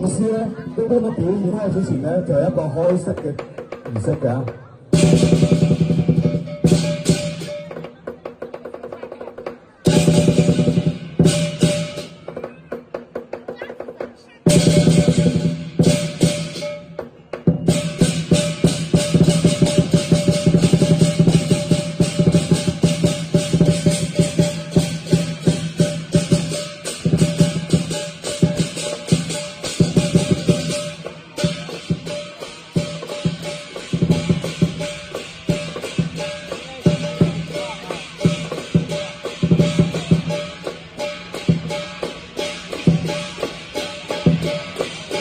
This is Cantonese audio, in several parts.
講師咧，呢啲嘅表演開始前咧，就係一個開式嘅儀式嘅。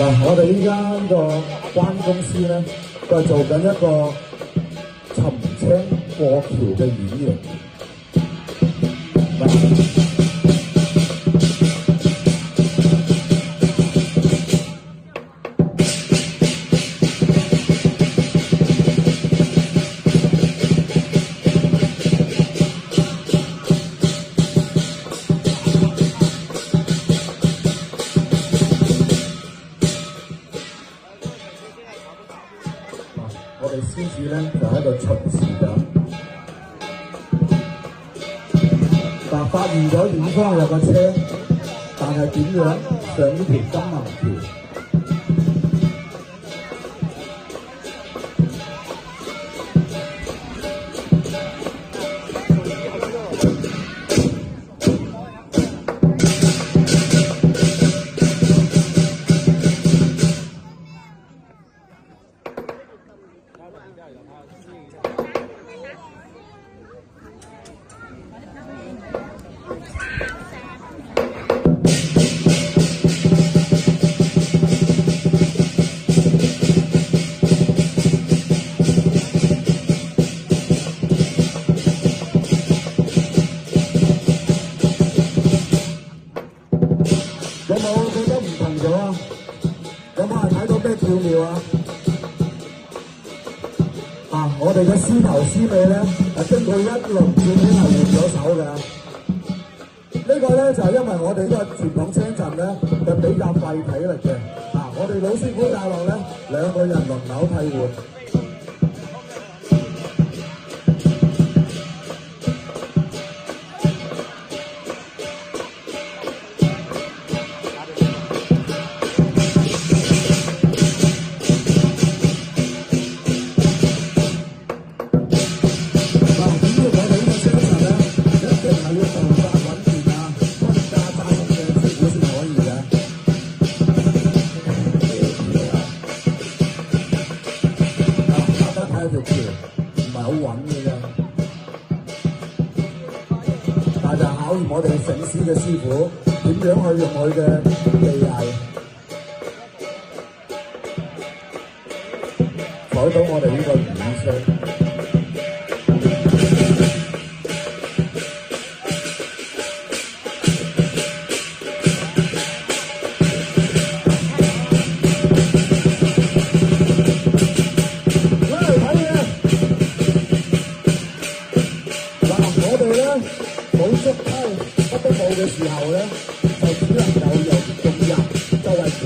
嗱，我哋依家呢個關公司咧，就係做緊一個沉青過橋嘅演繹。我哋獅子咧就喺度巡視緊，但發現咗遠方有個車，但係點樣上呢條金銀橋？有冇覺得唔同咗啊？有冇人睇到咩巧妙啊？我哋嘅獅頭獅尾咧，經過一輪轉圈係換咗手嘅。呢個咧就係因為我哋呢個傳統車陣咧就比較費體力嘅。我哋老師傅教落咧2個人輪流替換。條橋唔係好穩嘅啫，但係就考驗我哋醒獅嘅師傅點樣去用佢嘅技藝，採到我哋呢個演出。冇足溝，乜都冇嘅時候咧，就只能夠用人作為橋。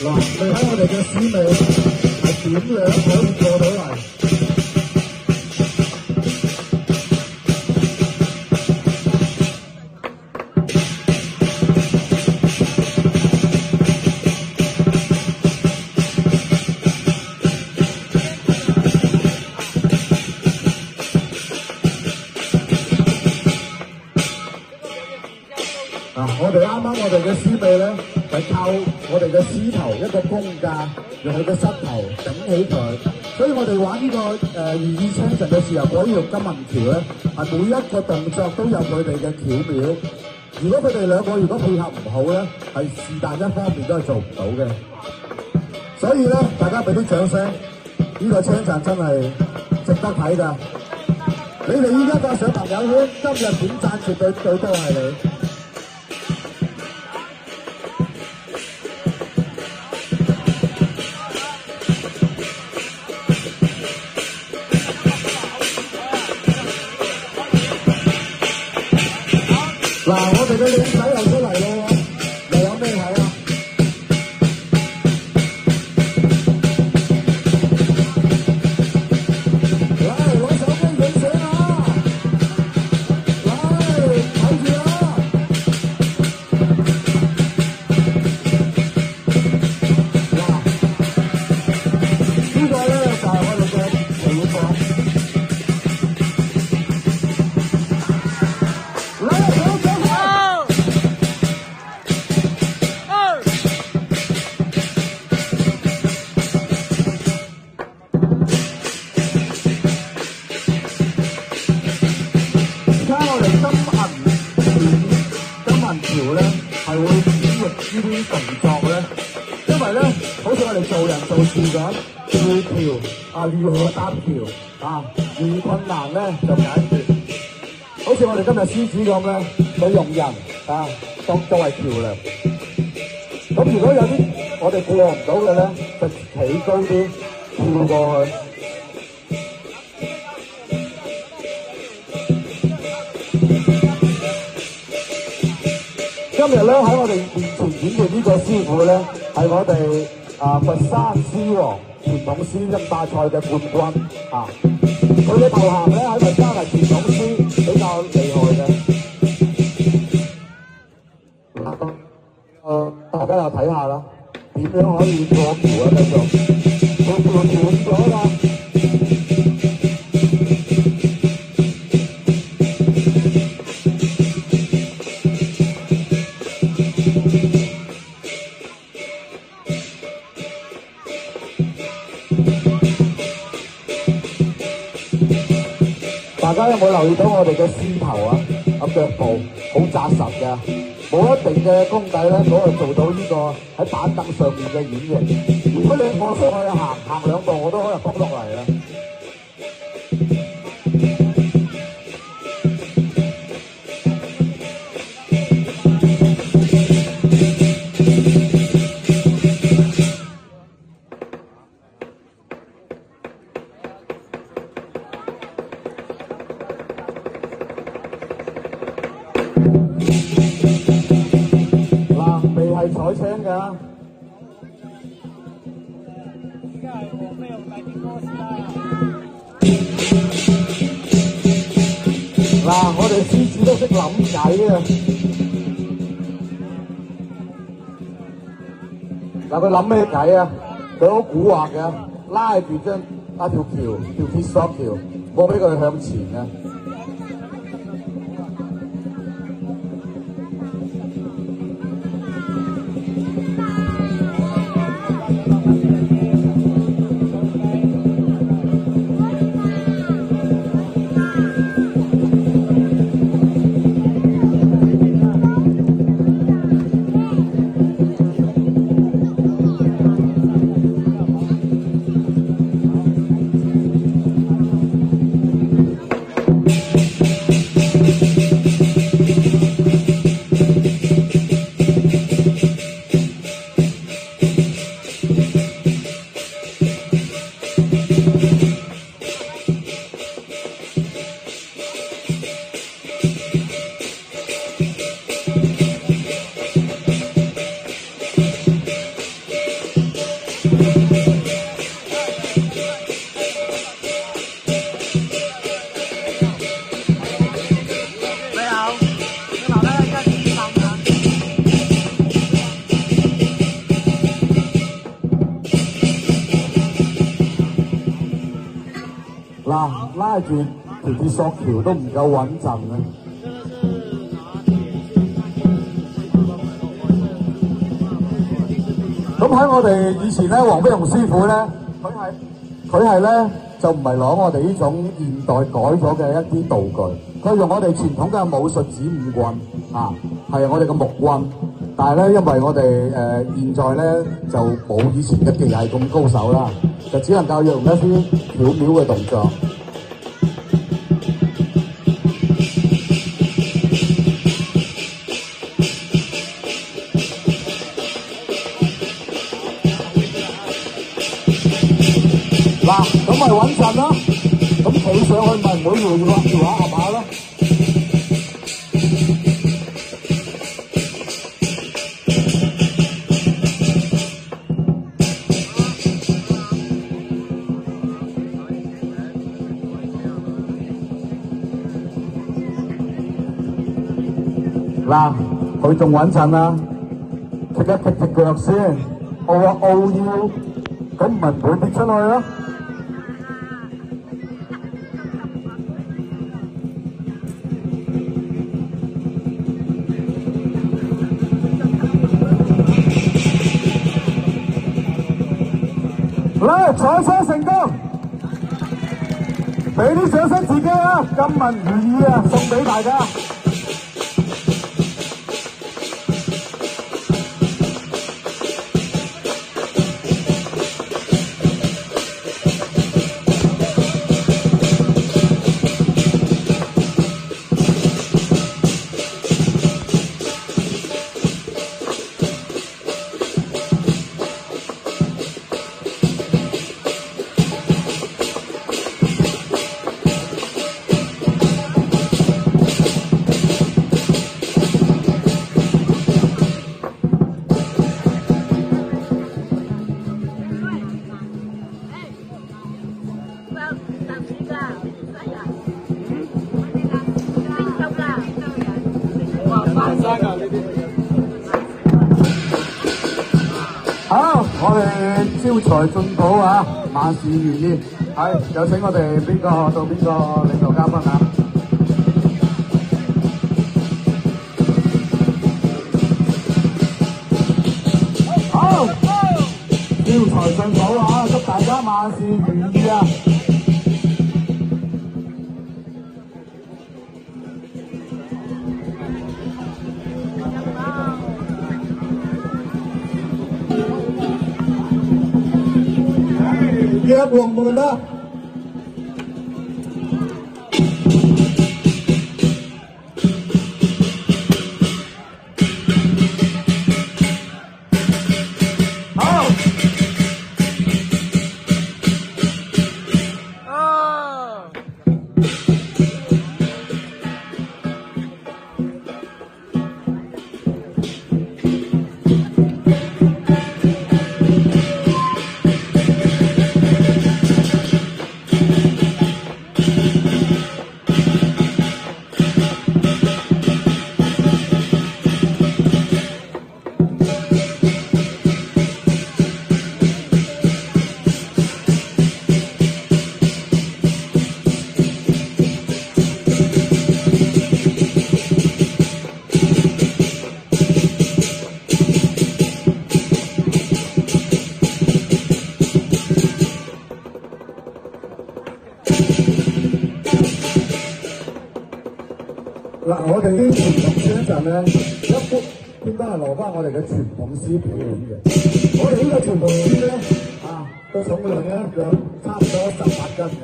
嗱，你睇我哋嘅獅尾係點樣可以過到嚟？我哋啱啱我哋嘅獅尾咧，係靠我哋嘅獅頭一個弓架，用佢嘅膝頭頂起佢。所以我哋玩呢個如意青神嘅時候，嗰條金銀橋咧，係每一個動作都有佢哋嘅巧妙。如果佢哋2個如果配合唔好咧，係是但一方面都係做唔到嘅。所以咧，大家俾啲掌聲，呢個車站真係值得睇㗎。你哋依家發上朋友圈，今日點讚絕對最多係你。嗱，我哋嘅靚仔又出嚟咯喎，又有咩睇啊？嚟攞手機影相啊！嚟睇住啊！嗱，呢個咧就係我哋嘅情況。條咧係會演繹呢啲動作咧，因為咧好似我哋做人做事咁，遇橋啊如何搭橋啊，遇困難咧就解決。好似我哋今日獅子咁咧，佢用人啊作為橋梁。咁如果有啲我哋過唔到嘅咧，就企高啲跳過去。今日咧喺我哋面前演嘅呢個師傅咧，係我哋佛山獅王傳統獅音大賽嘅冠軍啊！佢嘅頭銜咧喺佛山係傳統獅比較厲害嘅。大家又睇下啦，點樣可以過橋啊？繼續，個橋斷咗啦！大家有冇留意到我哋嘅獅頭啊？腳部好紮實嘅，冇一定嘅功底咧，嗰個做到呢個喺板凳上面嘅演繹。如果你我上去行兩步，我都可能撲落嚟啦。未係彩青㗎。嗱，我哋獅子都識諗計啊！嗱，佢諗咩計啊？佢好蠱惑嘅，拉住條鐵索橋，冇俾佢向前啊！嗱，拉住條鐵索橋都唔夠穩陣啊！咁喺我哋以前咧，黃飛鴻師傅咧，佢係咧就唔係攞我哋呢種現代改咗嘅一啲道具，佢用我哋傳統嘅武術子午棍啊，係我哋嘅木棍。但係咧，因為我哋現在咧就冇以前嘅技藝咁高手啦，就只能夠用一啲巧妙嘅動作。嗱，咁咪穩陣啦，咁企上去咪唔會搖下下巴咯。嗱，佢仲穩陣啦，踢一踢腳先，傲腰，咁咪唔會跌出去咯。嚟，採花成功，俾啲掌聲自己啊！金文如意啊，送俾大家。好，我哋招財進寶啊，萬事如意。係，有請我哋邊個到邊個領導嘉賓啊？好，招財進寶啊，祝大家萬事如意啊！Dia buang mengendak.嗱，我哋啲傳統詩一陣咧，一般應該係留翻我哋嘅傳統詩表演嘅。我哋呢個傳統詩咧，個重量咧有差唔多18斤嘅。